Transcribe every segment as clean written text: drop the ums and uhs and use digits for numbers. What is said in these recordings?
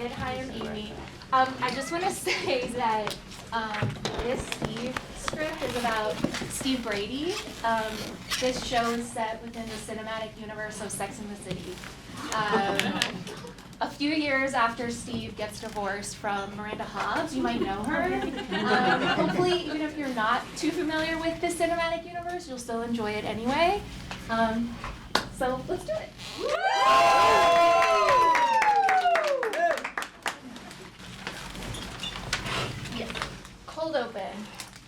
started. Hi, I'm Amy. I just want to say that this Steve script is about Steve Brady. This show is set within the cinematic universe of Sex and the City. A few years after Steve gets divorced from Miranda Hobbes, you might know her. Hopefully, even if you're not too familiar with the cinematic universe, you'll still enjoy it anyway. So let's do it. Yeah. Cold open.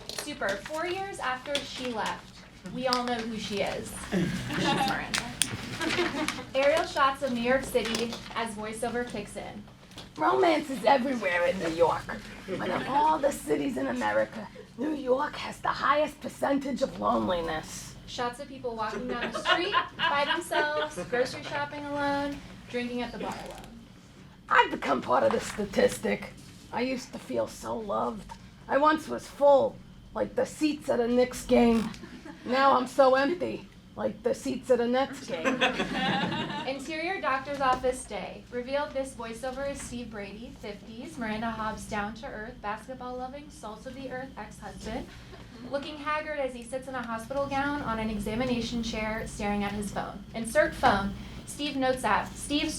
Super. 4 years after she left, we all know who she is. She's Miranda. Aerial shots of New York City as voiceover kicks in. Romance is everywhere in New York, but of all the cities in America, New York has the highest percentage of loneliness. Shots of people walking down the street by themselves, grocery shopping alone, drinking at the bar alone. I've become part of the statistic. I used to feel so loved. I once was full, like the seats at a Knicks game. Now I'm so empty, like the seats at a Nets game. Interior doctor's office day. Revealed this voiceover is Steve Brady, 50s, Miranda Hobbes' down-to-earth, basketball-loving, salt-of-the-earth ex-husband, looking haggard as he sits in a hospital gown on an examination chair staring at his phone. Insert phone, Steve's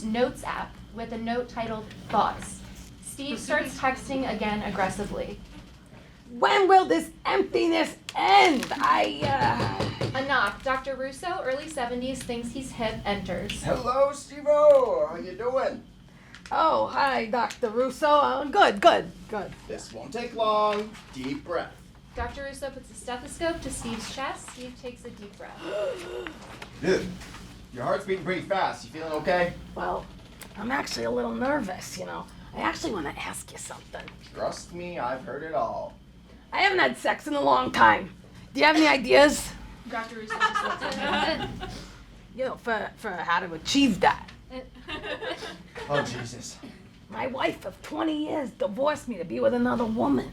Notes app with a note titled Thoughts. Steve starts texting again aggressively. When will this emptiness end? A knock. Dr. Russo, early 70s, thinks he's hip, enters. Hello, Steve-O. How you doing? Oh, hi, Dr. Russo. Good. This won't take long. Deep breath. Dr. Russo puts a stethoscope to Steve's chest. Steve takes a deep breath. Dude, your heart's beating pretty fast. You feeling okay? Well, I'm actually a little nervous, you know. I actually want to ask you something. Trust me, I've heard it all. I haven't had sex in a long time. Do you have any ideas? Dr. Russo just looks at him. You know, for how to achieve that. Oh, Jesus. My wife of 20 years divorced me to be with another woman.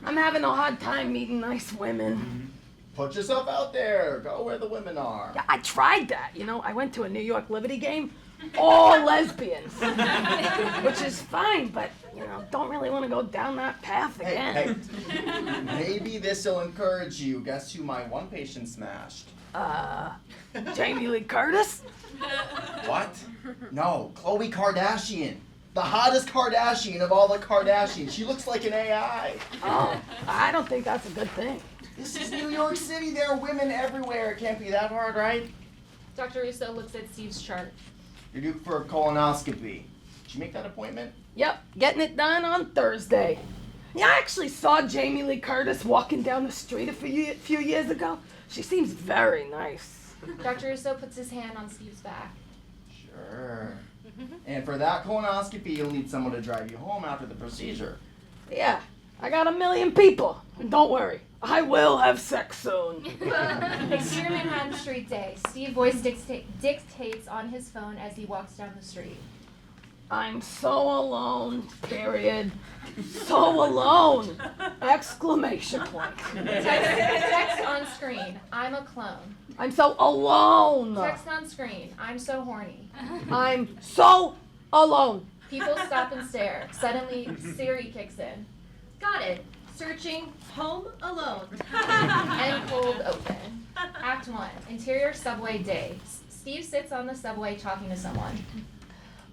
I'm having a hard time meeting nice women. Put yourself out there. Go where the women are. Yeah, I tried that, you know. I went to a New York Liberty game, all lesbians, which is fine, but, you know, don't really want to go down that path again. Hey, maybe this'll encourage you. Guess who my one patient smashed? Jamie Lee Curtis? What? No, Khloe Kardashian. The hottest Kardashian of all the Kardashians. She looks like an AI. Oh, I don't think that's a good thing. This is New York City. There are women everywhere. It can't be that hard, right? Dr. Russo looks at Steve's chart. You're due for a colonoscopy. Did you make that appointment? Yep, getting it done on Thursday. Yeah, I actually saw Jamie Lee Curtis walking down the street a few years ago. She seems very nice. Dr. Russo puts his hand on Steve's back. Sure. And for that colonoscopy, you'll need someone to drive you home after the procedure. Yeah, I got 1 million people. And don't worry, I will have sex soon. Exterior Manhattan Street day. Steve voice dictates on his phone as he walks down the street. I'm so alone, period. So alone! Exclamation point. Text on screen. I'm a clone. I'm so alone. Text on screen. I'm so horny. I'm so alone. People stop and stare. Suddenly, Siri kicks in. Got it. Searching Home Alone. And cold open. Act 1. Interior subway day. Steve sits on the subway talking to someone.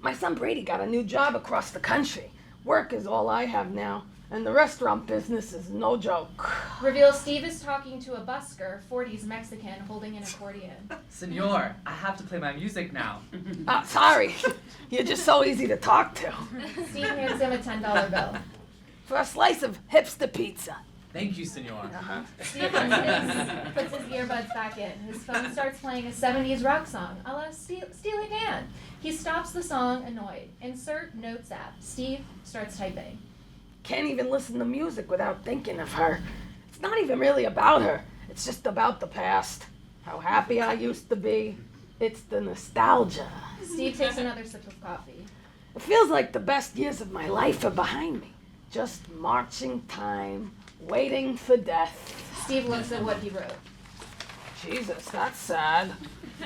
My son Brady got a new job across the country. Work is all I have now, and the restaurant business is no joke. Reveal Steve is talking to a busker, 40s Mexican, holding an accordion. Senor, I have to play my music now. Sorry. You're just so easy to talk to. Steve hands him a $10 bill. For a slice of hipster pizza. Thank you, senor. Steve puts his earbuds back in. His phone starts playing a 70s rock song, a la Steely Dan. He stops the song, annoyed. Insert Notes app. Steve starts typing. Can't even listen to music without thinking of her. It's not even really about her. It's just about the past. How happy I used to be. It's the nostalgia. Steve takes another sip of coffee. It feels like the best years of my life are behind me. Just marching time, waiting for death. Steve looks at what he wrote. Jesus, that's sad.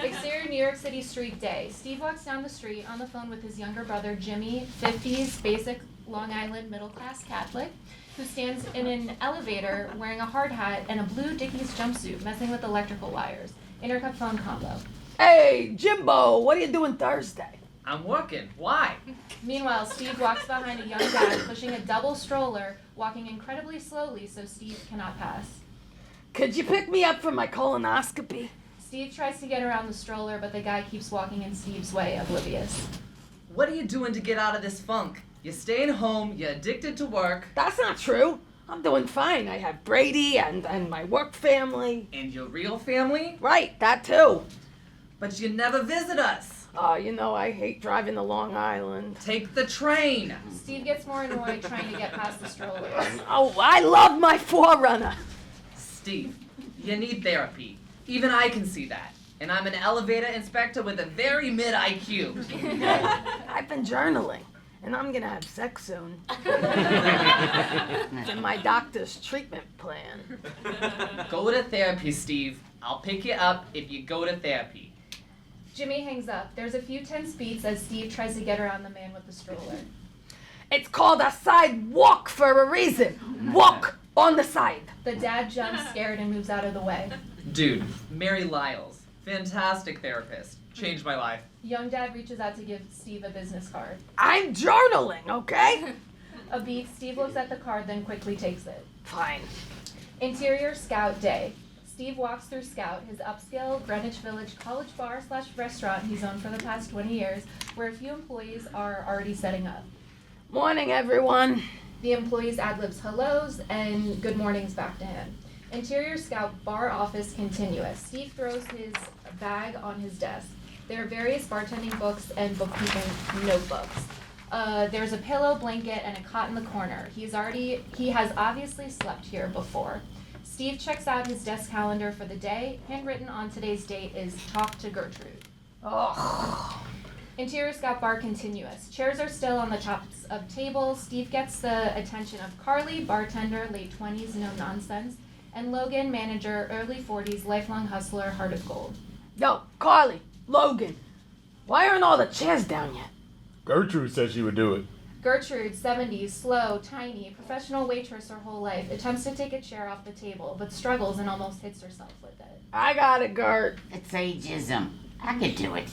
Exterior New York City street day. Steve walks down the street on the phone with his younger brother Jimmy, 50s, basic Long Island middle-class Catholic, who stands in an elevator wearing a hard hat and a blue Dickies jumpsuit, messing with electrical wires. Intercup phone combo. Hey, Jimbo, what are you doing Thursday? I'm working. Why? Meanwhile, Steve walks behind a young dad pushing a double stroller, walking incredibly slowly so Steve cannot pass. Could you pick me up for my colonoscopy? Steve tries to get around the stroller, but the guy keeps walking in Steve's way, oblivious. What are you doing to get out of this funk? You're staying home, you're addicted to work. That's not true. I'm doing fine. I have Brady and my work family. And your real family? Right, that too. But you never visit us. I hate driving to Long Island. Take the train. Steve gets more annoyed trying to get past the strollers. Oh, I love my Forerunner. Steve, you need therapy. Even I can see that. And I'm an elevator inspector with a very mid IQ. I've been journaling, and I'm gonna have sex soon. It's in my doctor's treatment plan. Go to therapy, Steve. I'll pick you up if you go to therapy. Jimmy hangs up. There's a few tense beats as Steve tries to get around the man with the stroller. It's called a sidewalk for a reason. Walk on the side. The dad jumps scared and moves out of the way. Dude, Mary Lyles. Fantastic therapist. Changed my life. Young dad reaches out to give Steve a business card. I'm journaling, okay? A beat, Steve looks at the card, then quickly takes it. Fine. Interior Scout Day. Steve walks through Scout, his upscale Greenwich Village college bar/restaurant he's owned for the past 20 years, where a few employees are already setting up. Morning, everyone. The employees ad-libs hellos and good mornings back to him. Interior Scout bar office continuous. Steve throws his bag on his desk. There are various bartending books and bookkeeping notebooks. There's a pillow, blanket, and a cot in the corner. He has obviously slept here before. Steve checks out his desk calendar for the day. Handwritten on today's date is Talk to Gertrude. Oh. Interior Scout bar continuous. Chairs are still on the tops of tables. Steve gets the attention of Carly, bartender, late 20s, no nonsense, and Logan, manager, early 40s, lifelong hustler, heart of gold. Yo, Carly, Logan, why aren't all the chairs down yet? Gertrude said she would do it. Gertrude, 70s, slow, tiny, professional waitress her whole life, attempts to take a chair off the table, but struggles and almost hits herself with it. I got it, Gert. It's ageism. I could do it.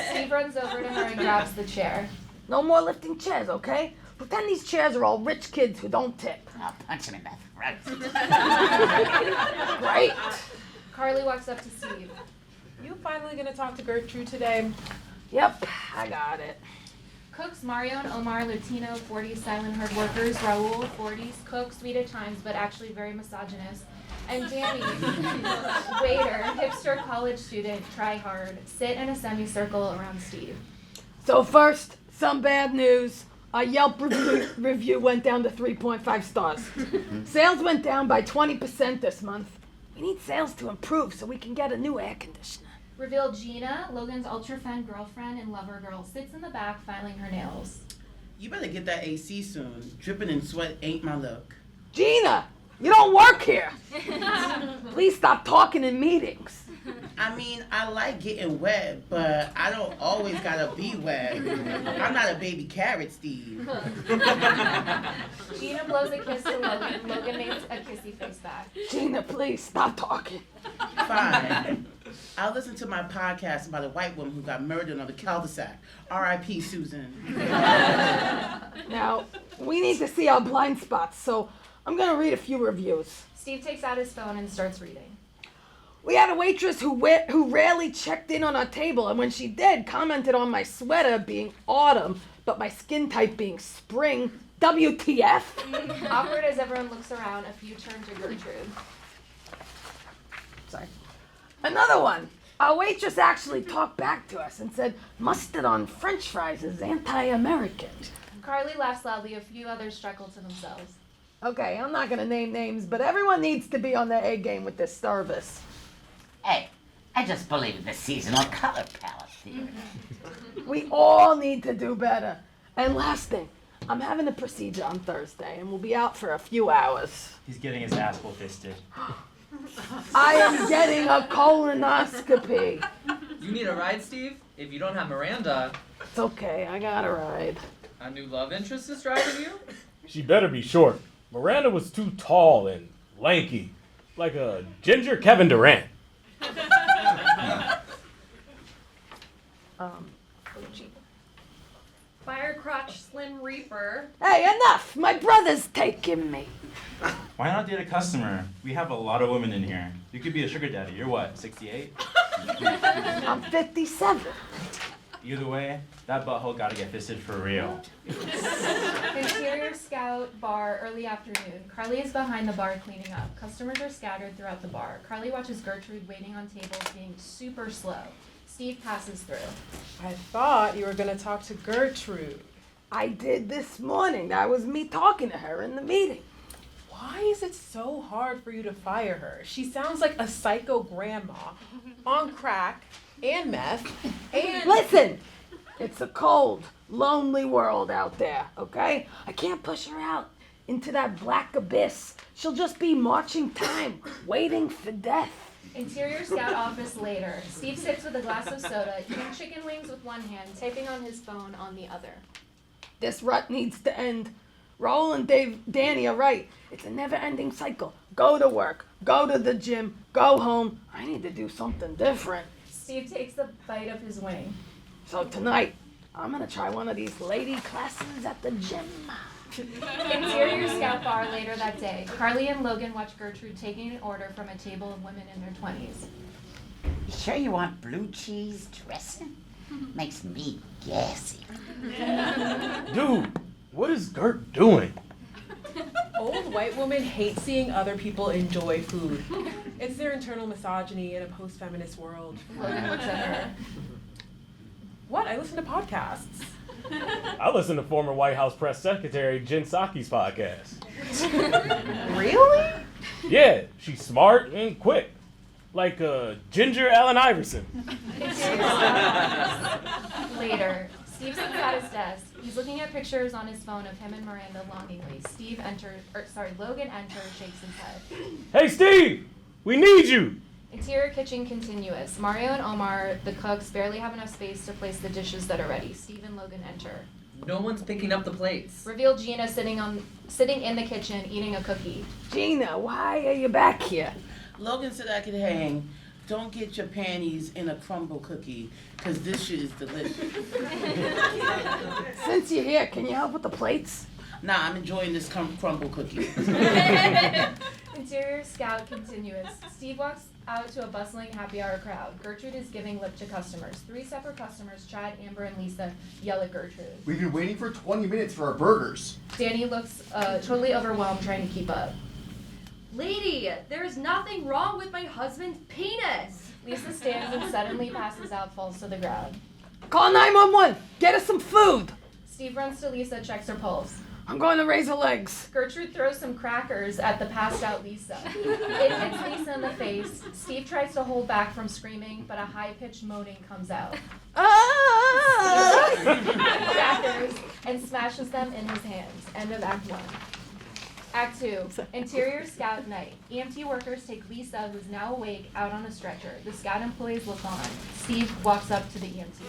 Steve runs over to her and grabs the chair. No more lifting chairs, okay? Pretend these chairs are all rich kids who don't tip. I'll punch him in the throat. Great. Carly walks up to Steve. You finally gonna talk to Gertrude today? Yep, I got it. Cooks, Mario and Omar, Latino, 40s, silent herd workers, Raul, 40s, cook, sweet at times, but actually very misogynist. And Danny, waiter, hipster college student, try hard, sit in a semicircle around Steve. So first, some bad news. Our Yelp review went down to 3.5 stars. Sales went down by 20% this month. We need sales to improve so we can get a new air conditioner. Revealed Gina, Logan's ultra-fan girlfriend and lover girl, sits in the back filing her nails. You better get that AC soon. Dripping in sweat ain't my look. Gina, you don't work here. Please stop talking in meetings. I mean, I like getting wet, but I don't always gotta be wet. I'm not a baby carrot, Steve. Gina blows a kiss to Logan. Logan makes a kissy face back. Gina, please stop talking. Fine. I'll listen to my podcast about a white woman who got murdered on the cul-de-sac. R.I.P. Susan. Now, we need to see our blind spots, so I'm gonna read a few reviews. Steve takes out his phone and starts reading. We had a waitress who rarely checked in on our table, and when she did, commented on my sweater being autumn, but my skin type being spring. WTF? Awkward as everyone looks around, a few turn to Gertrude. Sorry. Another one. Our waitress actually talked back to us and said mustard on French fries is anti-American. Carly laughs loudly, a few others chuckle to themselves. Okay, I'm not gonna name names, but everyone needs to be on their A game with this service. Hey, I just believe in the seasonal color palette theory. We all need to do better. And last thing, I'm having a procedure on Thursday and we'll be out for a few hours. He's getting his ass fisted. I am getting a colonoscopy. You need a ride, Steve? If you don't have Miranda, It's okay, I got a ride. a new love interest is driving you? She better be short. Miranda was too tall and lanky, like a ginger Kevin Durant. Fire crotch slim reaper. Hey, enough! My brother's taking me. Why not date a customer? We have a lot of women in here. You could be a sugar daddy. You're what, 68? I'm 57. Either way, that butthole gotta get fisted for real. Interior Scout bar, early afternoon. Carly is behind the bar cleaning up. Customers are scattered throughout the bar. Carly watches Gertrude waiting on tables being super slow. Steve passes through. I thought you were gonna talk to Gertrude. I did this morning. That was me talking to her in the meeting. Why is it so hard for you to fire her? She sounds like a psycho grandma on crack and meth and... Listen, it's a cold, lonely world out there, okay? I can't push her out into that black abyss. She'll just be marching time, waiting for death. Interior Scout office later. Steve sits with a glass of soda, eating chicken wings with one hand, typing on his phone on the other. This rut needs to end. Raul and Danny are right. It's a never-ending cycle. Go to work, go to the gym, go home. I need to do something different. Steve takes a bite of his wing. So tonight, I'm gonna try one of these lady classes at the gym. Interior Scout bar later that day. Carly and Logan watch Gertrude taking an order from a table of women in their 20s. You sure you want blue cheese dressing? Makes me gassy. Dude, what is Gert doing? Old white women hate seeing other people enjoy food. It's their internal misogyny in a post-feminist world. Logan looks at her. What? I listen to podcasts. I listen to former White House press secretary Jen Psaki's podcast. Really? Yeah, she's smart and quick. Like Ginger Allen Iverson. Later, Steve sits at his desk. He's looking at pictures on his phone of him and Miranda longingly. Logan enters, shakes his head. Hey Steve, we need you. Interior kitchen continuous. Mario and Omar, the cooks, barely have enough space to place the dishes that are ready. Steve and Logan enter. No one's picking up the plates. Reveal Gina sitting in the kitchen eating a cookie. Gina, why are you back here? Logan said I could hang. Don't get your panties in a crumble cookie, because this shit is delicious. Since you're here, can you help with the plates? Nah, I'm enjoying this crumble cookie. Interior Scout continuous. Steve walks out to a bustling happy hour crowd. Gertrude is giving lip to customers. 3 separate customers, Chad, Amber, and Lisa, yell at Gertrude. We've been waiting for 20 minutes for our burgers. Danny looks totally overwhelmed trying to keep up. Lady, there is nothing wrong with my husband's penis. Lisa stands and suddenly passes out, falls to the ground. Call 911. Get us some food. Steve runs to Lisa, checks her pulse. I'm going to raise her legs. Gertrude throws some crackers at the passed out Lisa. It hits Lisa in the face. Steve tries to hold back from screaming, but a high-pitched moaning comes out. Ah! Crackers and smashes them in his hands. End of Act 1. Act 2, Interior Scout night. EMT workers take Lisa, who's now awake, out on a stretcher. The Scout employees look on. Steve walks up to the EMT.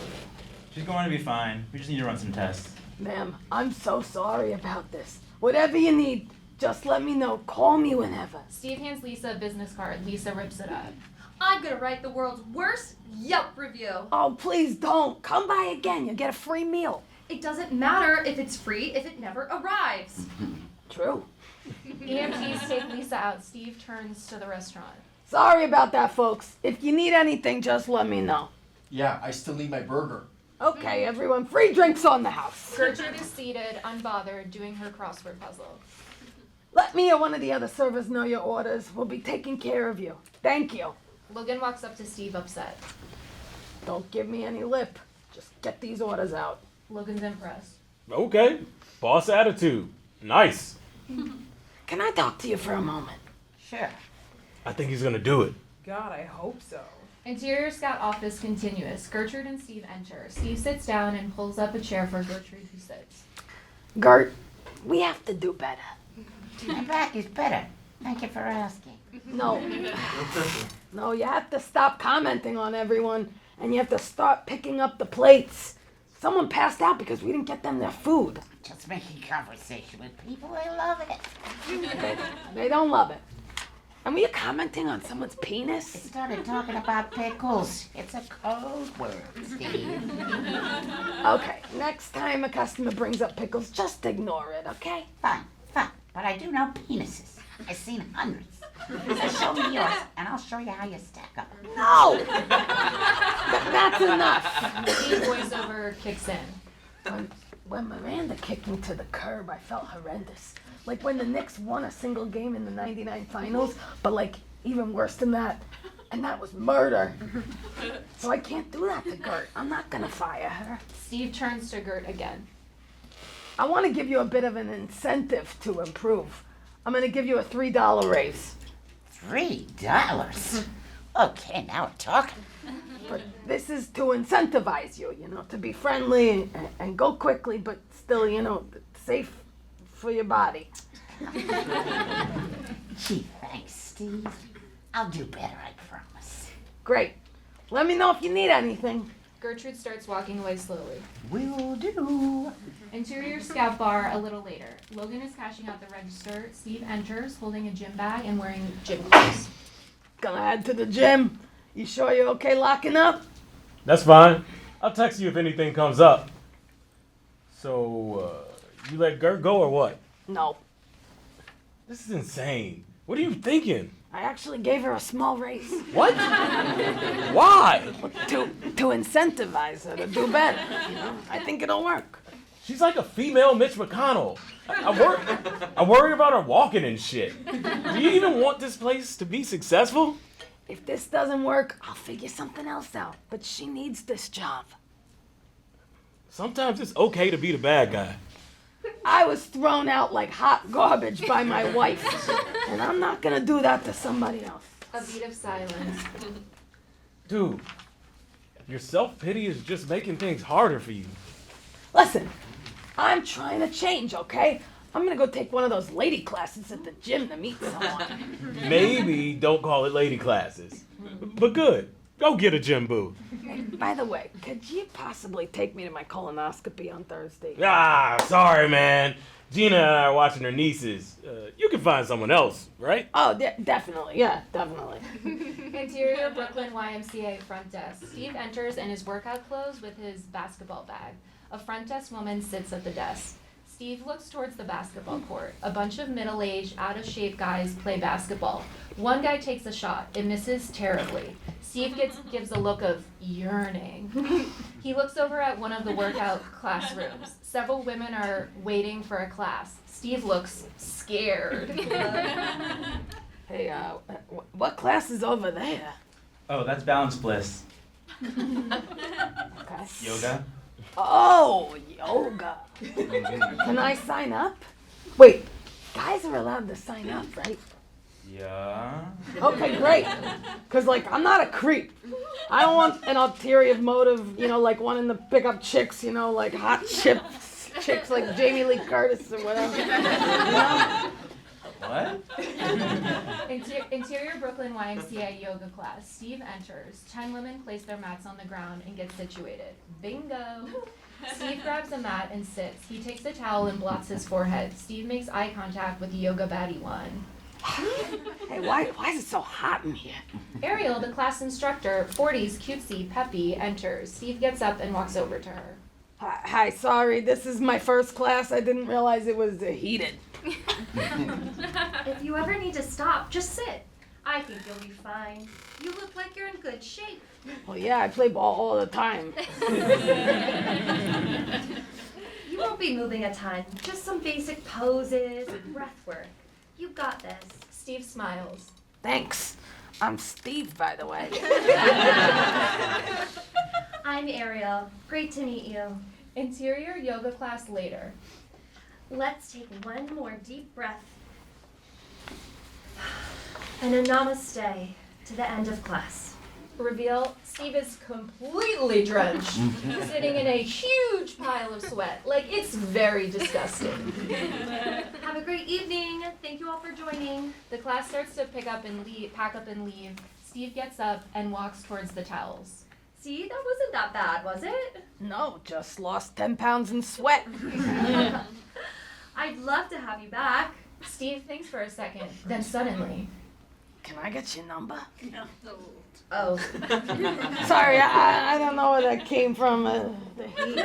She's going to be fine. We just need to run some tests. Ma'am, I'm so sorry about this. Whatever you need, just let me know. Call me whenever. Steve hands Lisa a business card. Lisa rips it up. I'm gonna write the world's worst Yelp review. Oh, please don't. Come by again. You'll get a free meal. It doesn't matter if it's free if it never arrives. True. EMTs take Lisa out. Steve turns to the restaurant. Sorry about that, folks. If you need anything, just let me know. Yeah, I still need my burger. Okay, everyone. Free drinks on the house. Gertrude is seated, unbothered, doing her crossword puzzle. Let me or one of the other servers know your orders. We'll be taking care of you. Thank you. Logan walks up to Steve, upset. Don't give me any lip. Just get these orders out. Logan's impressed. Okay, boss attitude. Nice. Can I talk to you for a moment? Sure. I think he's gonna do it. God, I hope so. Interior Scout office continuous. Gertrude and Steve enter. Steve sits down and pulls up a chair for Gertrude, who sits. Gert, we have to do better. My back is better. Thank you for asking. No. No, you have to stop commenting on everyone, and you have to start picking up the plates. Someone passed out because we didn't get them their food. Just making conversation with people, I love it. They don't love it. And were you commenting on someone's I penis? started talking about pickles. It's a code word, Steve. Okay, next time a customer brings up pickles, just ignore it, okay? Fine. But I do know penises. I've seen hundreds. So show me yours, and I'll show you how you stack up. No! That's enough. Steve's voiceover kicks in. When Miranda kicked me to the curb, I felt horrendous. Like when the Knicks won a single game in the '99 finals, but like even worse than that. And that was murder. So I can't do that to Gert. I'm not gonna fire her. Steve turns to Gert again. I want to give you a bit of an incentive to improve. I'm gonna give you a $3 raise. $3? Okay, now we're talking. But this is to incentivize you, to be friendly and go quickly, but still, safe for your body. Gee, thanks, Steve. I'll do better, I promise. Great. Let me know if you need anything. Gertrude starts walking away slowly. Will do. Interior scout bar a little later. Logan is cashing out the register. Steve enters, holding a gym bag and wearing gym clothes. Gonna head to the gym. You sure you're okay locking up? That's fine. I'll text you if anything comes up. So, you let Gert go or what? No. This is insane. What are you thinking? I actually gave her a small raise. What? Why? To incentivize her to do better. I think it'll work. She's like a female Mitch McConnell. I worry about her walking and shit. Do you even want this place to be successful? If this doesn't work, I'll figure something else out. But she needs this job. Sometimes it's okay to be the bad guy. I was thrown out like hot garbage by my wife. And I'm not gonna do that to somebody else. A beat of silence. Dude, your self-pity is just making things harder for you. Listen, I'm trying to change, okay? I'm gonna go take one of those lady classes at the gym to meet someone. Maybe don't call it lady classes. But good. Go get a gym boo. Hey, by the way, could you possibly take me to my colonoscopy on Thursday? Ah, sorry, man. Gina and I are watching her nieces. You can find someone else, right? Oh, definitely. Yeah, definitely. Interior Brooklyn YMCA front desk. Steve enters in his workout clothes with his basketball bag. A front desk woman sits at the desk. Steve looks towards the basketball court. A bunch of middle-aged, out-of-shape guys play basketball. One guy takes a shot. It misses terribly. Steve gives a look of yearning. He looks over at one of the workout classrooms. Several women are waiting for a class. Steve looks scared. Hey, what class is over there? Oh, that's balance bliss. Okay. Yoga. Oh, yoga. Can I sign up? Wait, guys are allowed to sign up, right? Yeah. Okay, great. Because, I'm not a creep. I don't want an ulterior motive, like wanting to pick up chicks, like hot chicks like Jamie Lee Curtis or whatever. What? Interior Brooklyn YMCA yoga class. Steve enters. 10 women place their mats on the ground and get situated. Bingo! Steve grabs a mat and sits. He takes a towel and blots his forehead. Steve makes eye contact with the yoga baddie one. Hey, why is it so hot in here? Ariel, the class instructor, 40s, cutesy, peppy, enters. Steve gets up and walks over to her. Hi, sorry, this is my first class. I didn't realize it was heated. If you ever need to stop, just sit. I think you'll be fine. You look like you're in good shape. Well, yeah, I play ball all the time. You won't be moving a ton. Just some basic poses and breath work. You got this. Steve smiles. Thanks. I'm Steve, by the way. I'm Ariel. Great to meet you. Interior yoga class later. Let's take one more deep breath. And a namaste to the end of class. Reveal, Steve is completely drenched, sitting in a huge pile of sweat. Like, it's very disgusting. Have a a great evening. Thank you all for joining. The class starts to pack up and leave. Steve gets up and walks towards the towels. See, that wasn't that bad, was it? No, just lost 10 pounds in sweat. I'd love to have you back. Steve thinks for a second, then suddenly, Can I get your number? Oh. Sorry, I don't know where that came from. The heat.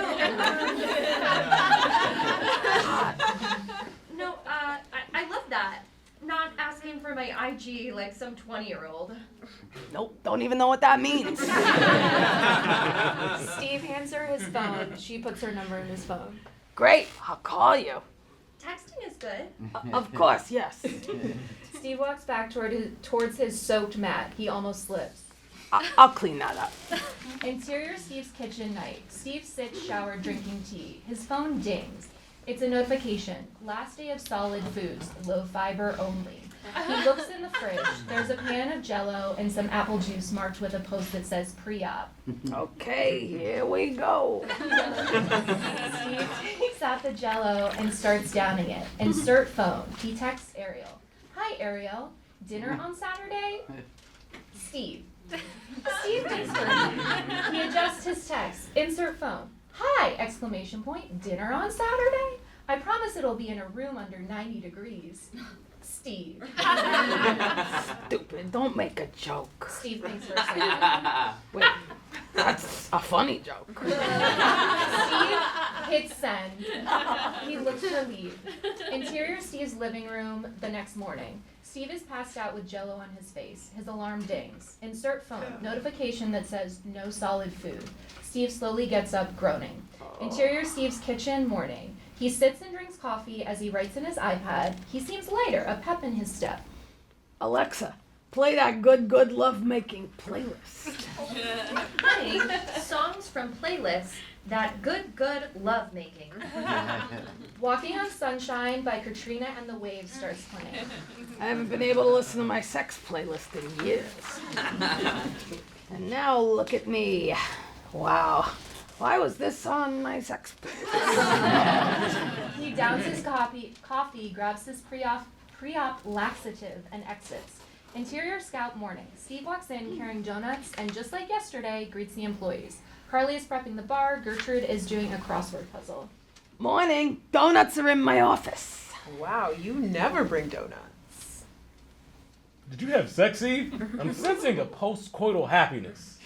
No, I love that. Not asking for my IG like some 20-year-old. Nope, don't even know what that means. Steve hands her his phone. She puts her number in his phone. Great, I'll call you. Texting is good. Of course, yes. Steve walks back towards his soaked mat. He almost slips. I'll clean that up. Interior Steve's kitchen night. Steve sits showered drinking tea. His phone dings. It's a notification. Last day of solid foods. Low fiber only. He looks in the fridge. There's a pan of Jell-O and some apple juice marked with a post that says pre-op. Okay, here we go. Steve takes out the Jell-O and starts downing it. Insert phone. He texts Ariel. Hi, Ariel. Dinner on Saturday? Steve. Steve thinks for a minute. He adjusts his text. Insert phone. Hi! Exclamation point. Dinner on Saturday? I promise it'll be in a room under 90 degrees. Steve. Stupid, don't make a joke. Steve thinks for a second. Wait, that's a funny joke. Steve hits send. He looks relieved. Interior Steve's living room the next morning. Steve is passed out with Jell-O on his face. His alarm dings. Insert phone. Notification that says no solid food. Steve slowly gets up, groaning. Interior Steve's kitchen, morning. He sits and drinks coffee as he writes in his iPad. He seems lighter, a pep in his step. Alexa, play that good lovemaking playlist. Playing songs from playlists that good lovemaking. Walking on Sunshine by Katrina and the Waves starts playing. I haven't been able to listen to my sex playlist in years. And now look at me. Wow. Why was this on my sex playlist? He downs his coffee, grabs his pre-op laxative, and exits. Interior Scout morning. Steve walks in carrying donuts and, just like yesterday, greets the employees. Carly is prepping the bar. Gertrude is doing a crossword puzzle. Morning. Donuts are in my office. Wow, you never bring donuts. Did you have sex, Eve? I'm sensing a post-coital happiness.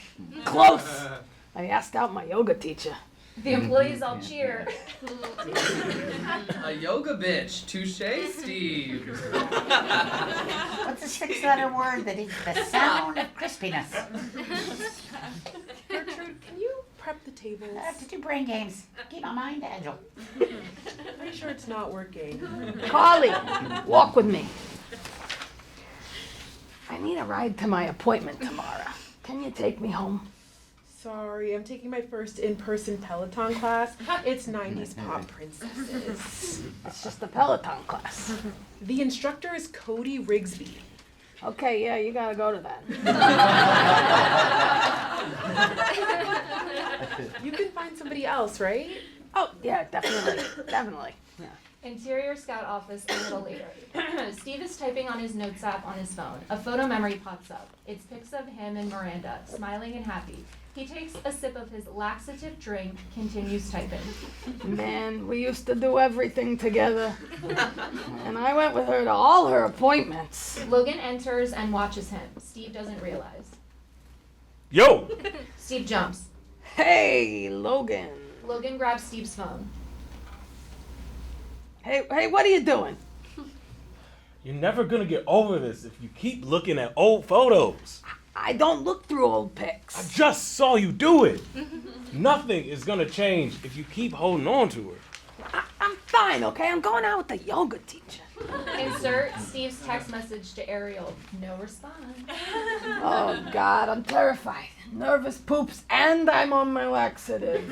Close. I asked out my yoga teacher. The employees all cheer. A yoga bitch. Touche, Steve. What's the 6-letter word that is the sound of crispiness? Gertrude, can you prep the tables? I have to do brain games. Keep my mind agile. Pretty sure it's not working. Carly, walk with me. I need a ride to my appointment tomorrow. Can you take me home? Sorry, I'm taking my first in-person Peloton class. It's 90s pop princesses. It's just a Peloton class. The instructor is Cody Rigsby. Okay, yeah, you gotta go to that. You can find somebody else, right? Oh, yeah, definitely. Definitely. Yeah. Interior Scout office a little later. Steve is typing on his notes app on his phone. A photo memory pops up. It's pics of him and Miranda, smiling and happy. He takes a sip of his laxative drink, continues typing. Man, we used to do everything together. And I went with her to all her appointments. Logan enters and watches him. Steve doesn't realize. Yo! Steve jumps. Hey, Logan. Logan grabs Steve's phone. Hey, what are you doing? You're never gonna get over this if you keep looking at old photos. I don't look through old I pics. just saw you do it. Nothing is gonna change if you keep holding on to her. I'm fine, okay? I'm going out with the yoga teacher. Insert Steve's text message to Ariel. No response. Oh, God, I'm terrified. Nervous poops, and I'm on my laxatives.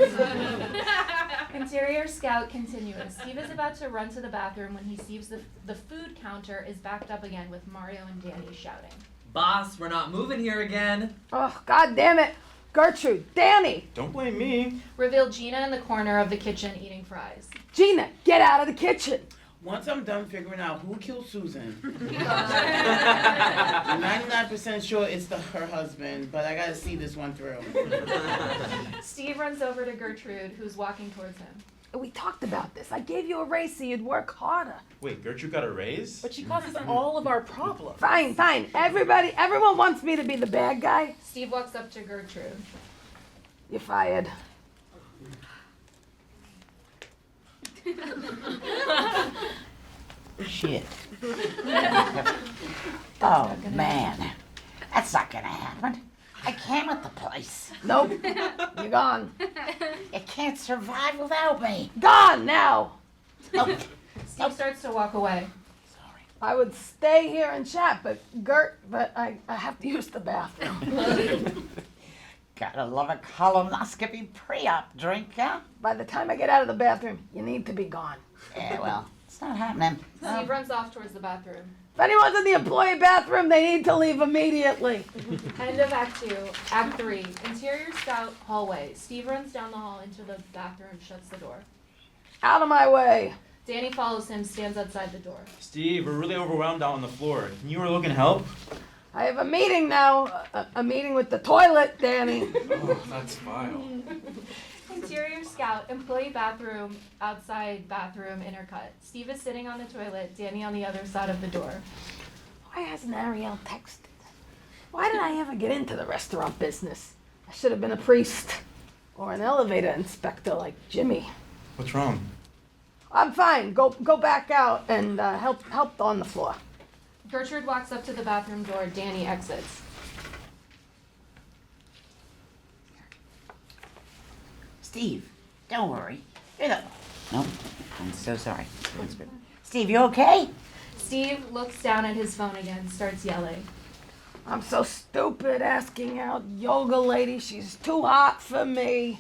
Interior Scout continuous. Steve is about to run to the bathroom when he sees the food counter is backed up again with Mario and Danny shouting. Boss, we're not moving here again. Oh, God damn it. Gertrude, Danny, Don't blame me. Revealed Gina in the corner of the kitchen eating fries. Gina, get out of the kitchen. Once I'm done figuring out who killed Susan, 99% sure it's her husband, but I gotta see this one through. Steve runs over to Gertrude, who's walking towards him. We talked about this. I gave you a raise so you'd work harder. Wait, Gertrude got a raise? But she causes all of our problems. Fine. Everyone wants me to be the bad guy. Steve walks up to Gertrude. You're fired. Shit. Oh, man. That's not gonna happen. I came at the place. Nope. You're gone. It can't survive without me. Gone now. Steve starts to walk away. I would stay here and chat, but I have to use the bathroom. Gotta love a colonoscopy pre-op drink, huh? By the time I get out of the bathroom, you need to be gone. Yeah, well, it's not happening. Steve runs off towards the bathroom. If anyone's in the employee bathroom, they need to leave immediately. End of Act 2. Act 3. Interior scout hallway. Steve runs down the hall into the bathroom and shuts the door. Out of my way. Danny follows him, stands outside the door. Steve, we're really overwhelmed out on the floor. Can you or Logan help? I have a meeting now. A meeting with the toilet, Danny. Oh, that's vile. Interior scout, employee bathroom, outside bathroom, intercut. Steve is sitting on the toilet, Danny on the other side of the door. Why hasn't Ariel texted? Why did I ever get into the restaurant business? I should have been a priest or an elevator inspector like Jimmy. What's wrong? I'm fine. Go back out and help on the floor. Gertrude walks up to the bathroom door, Danny exits. Steve, don't worry. Nope, I'm so sorry. Steve, you okay? Steve looks down at his phone again, starts yelling. I'm so stupid asking out yoga lady. She's too hot for me.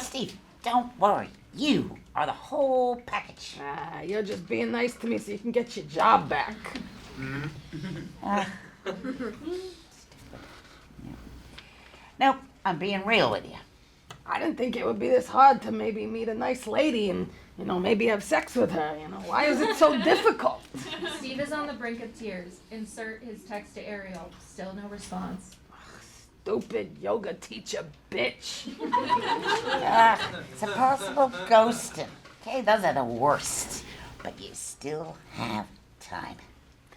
Steve, don't worry. You are the whole package. You're just being nice to me so you can get your job back. Nope, I'm being real with you. I didn't think it would be this hard to maybe meet a nice lady and, maybe have sex with her. Why is it so difficult? Steve is on the brink of tears. Insert his text to Ariel. Still no response. Stupid yoga teacher bitch. It's a possible ghosting. Okay, those are the worst. But you still have time.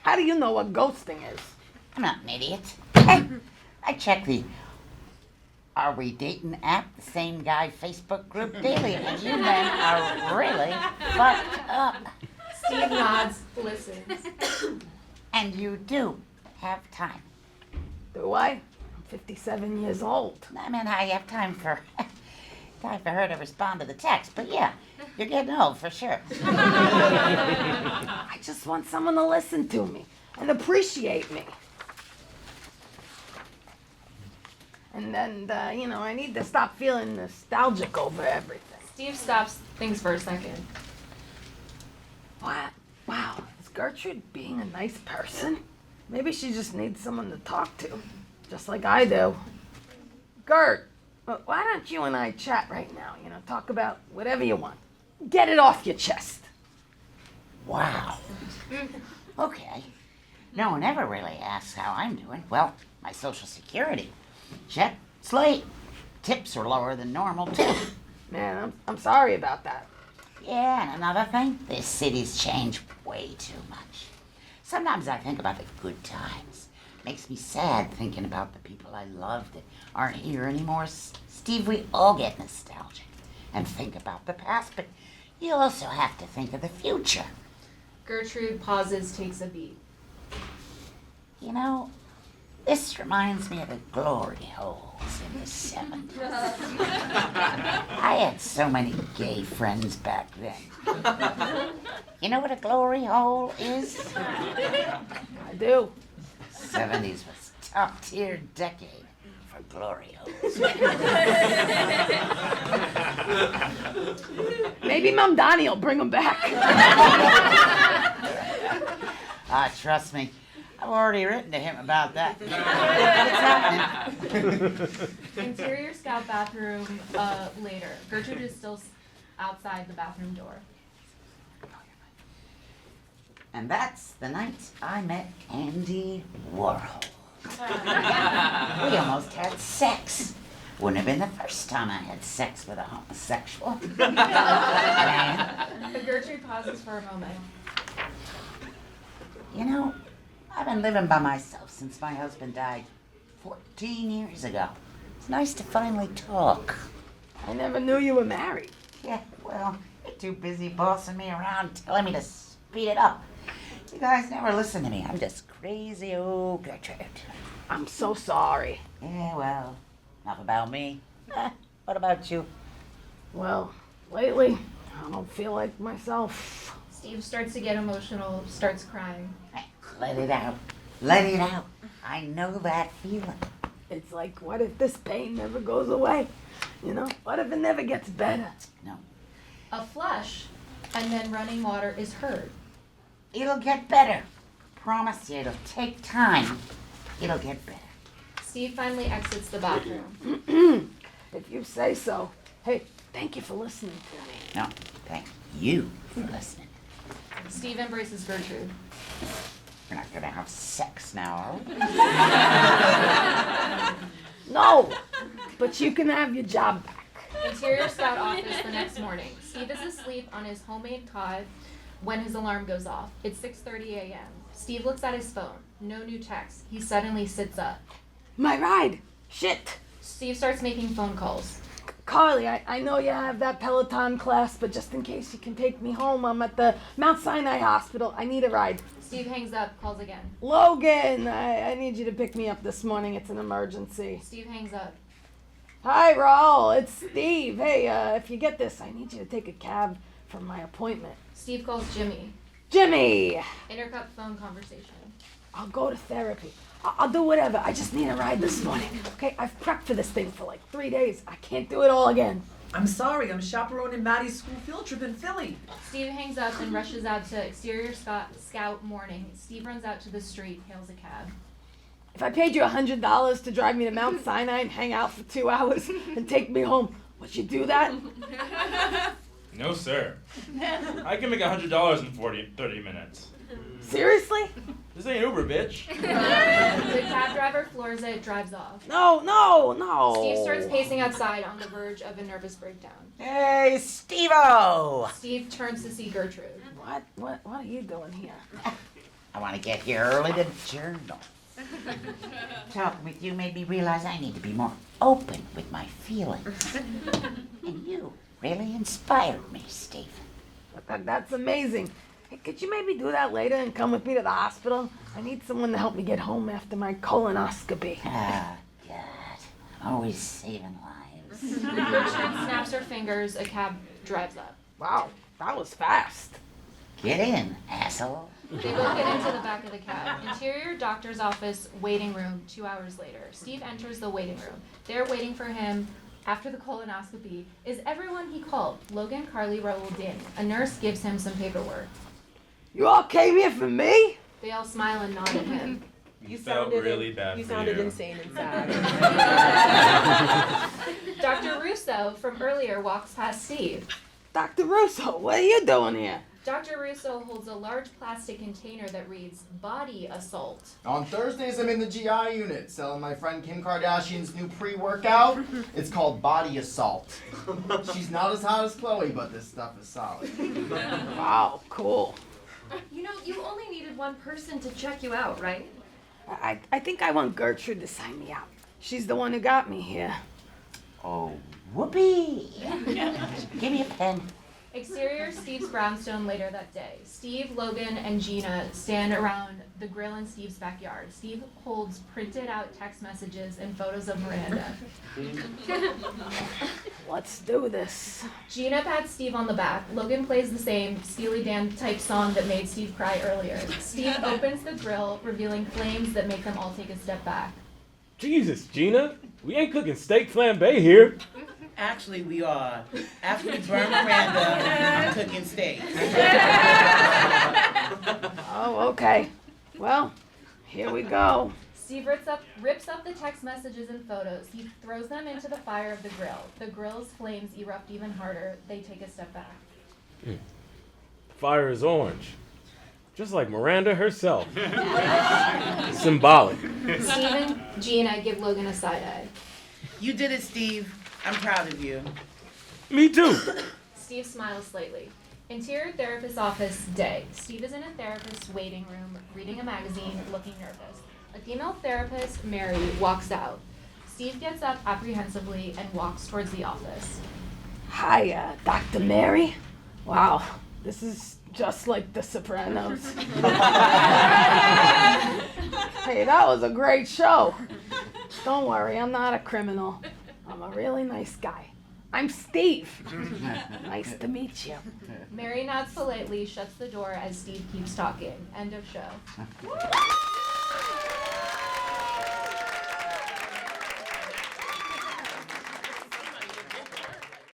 How do you know what ghosting is? I'm not an idiot. I check the Are We Dating app, the same guy Facebook group daily, and you men are really fucked up. Steve nods, listens. And you do have time. Do I? I'm 57 years old. I mean, I have time for her to respond to the text, but yeah, you're getting old for sure. I just want someone to listen to me and appreciate me. And then, I need to stop feeling nostalgic over everything. Steve stops, thinks for a second. What? Wow, is Gertrude being a nice person? Maybe she just needs someone to talk to, just like I do. Gert, why don't you and I chat right now? Talk about whatever you want. Get it off your chest. Wow. Okay. No one ever really asks how I'm doing. Well, my Social Security. Check, slate. Tips are lower than normal, too. Man, I'm sorry about that. Yeah, and another thing, this city's changed way too much. Sometimes I think about the good times. Makes me sad thinking about the people I love that aren't here anymore. Steve, we all get nostalgic and think about the past, but you also have to think of the future. Gertrude pauses, takes a beat. This reminds me of the glory holes in the 70s. I had so many gay friends back then. You know what a glory hole is? I do. 70s was top-tier decade for glory holes. Maybe Mom Donnie will bring them back. Trust me. I've already written to him about that. It's happening. Interior scout bathroom later. Gertrude is still outside the bathroom door. And that's the night I met Andy Warhol. We almost had sex. Wouldn't have been the first time I had sex with a homosexual. Man. Gertrude pauses for a moment. You know, I've been living by myself since my husband died 14 years ago. It's nice to finally talk. I never knew you were married. Yeah, well, you're too busy bossing me around telling me to speed it up. You guys never listen to me. I'm just crazy old Gertrude. I'm so sorry. Yeah, well, enough about me. What about you? Well, lately, I don't feel like myself. Steve starts to get emotional, starts crying. Let it out. Let it out. I know that feeling. It's like, what if this pain never goes away? You know, what if it never gets better? No. A flush, and then running water is heard. It'll get better. Promise you, it'll take time. It'll get better. Steve finally exits the bathroom. If you say so. Hey, thank you for listening to me. No, thank you for listening. Steve embraces Gertrude. We're not gonna have sex now, are we? No, but you can have your job back. Interior Scout office the next morning. Steve is asleep on his homemade cot when his alarm goes off. It's 6:30 a.m. Steve looks at his phone. No new text. He suddenly sits up. My ride. Shit. Steve starts making phone calls. Carly, I know you have that Peloton class, but just in case you can take me home, I'm at the Mount Sinai Hospital. I need a ride. Steve hangs up, calls again. Logan, I need you to pick me up this morning. It's an emergency. Steve hangs up. Hi, Raul. It's Steve. Hey, if you get this, I need you to take a cab for my appointment. Steve calls Jimmy. Jimmy! Intercut phone conversation. I'll go to therapy. I'll do whatever. I just need a ride this morning. Okay, I've prepped for this thing for like 3 days. I can't do it all again. I'm sorry, I'm chaperoning Maddie's school field trip in Philly. Steve hangs up and rushes out to Exterior Scout morning. Steve runs out to the street, hails a cab. If I paid you $100 to drive me to Mount Sinai and hang out for 2 hours and take me home, would you do that? No, sir. I can make $100 in 30 minutes. Seriously? This ain't Uber, bitch. The cab driver floors it, drives off. No. Steve starts pacing outside on the verge of a nervous breakdown. Hey, Steve-O! Steve turns to see Gertrude. What are you doing here? I want to get here early to journal. Talking with you made me realize I need to be more open with my feelings. And you really inspired me, Steve. That's amazing. Hey, could you maybe do that later and come with me to the hospital? I need someone to help me get home after my colonoscopy. Ah, God. Always saving lives. Gertrude snaps her fingers, a cab drives up. Wow, that was fast. Get in, asshole. They both get into the back of the cab. Interior doctor's office, waiting room, 2 hours later. Steve enters the waiting room. There waiting for him after the colonoscopy is everyone he called. Logan, Carly, Raul, Danny. A nurse gives him some paperwork. You all came here for me? They all smile and nod at him. You felt really bad You for sounded you. insane and sad. Dr. Russo from earlier walks past Steve. Dr. Russo, what are you doing here? Dr. Russo holds a large plastic container that reads body assault. On Thursdays, I'm in the GI unit selling my friend Kim Kardashian's new pre-workout. It's called Body Assault. She's not as hot as Chloe, but this stuff is solid. Wow, cool. You know, you only needed one person to check you out, right? I think I want Gertrude to sign me out. She's the one who got me here. Oh, whoopee. Give me a pen. Exterior Steve's brownstone later that day. Steve, Logan, and Gina stand around the grill in Steve's backyard. Steve holds printed out text messages and photos of Miranda. Let's do this. Gina pats Steve on the back. Logan plays the same Steely Dan type song that made Steve cry earlier. Steve opens the grill, revealing flames that make them all take a step back. Jesus, Gina. We ain't cooking steak flambe here. Actually, we are. After we burn Miranda, I'm cooking steak. Oh, okay. Well, here we go. Steve rips up the text messages and photos. He throws them into the fire of the grill. The grill's flames erupt even harder. They take a step back. Fire is orange. just like Miranda herself. Symbolic. Steve and Gina give Logan a side eye. You did it, Steve. I'm proud of you. Me too. Steve smiles slightly. Interior therapist's office day. Steve is in a therapist's waiting room, reading a magazine, looking nervous. A female therapist, Mary, walks out. Steve gets up apprehensively and walks towards the office. Hi, Dr. Mary. Wow, this is just like The Sopranos. Hey, that was a great show. Don't worry, I'm not a criminal. I'm a really nice guy. I'm Steve. Nice to meet you. Mary nods politely, shuts the door as Steve keeps talking. End of show.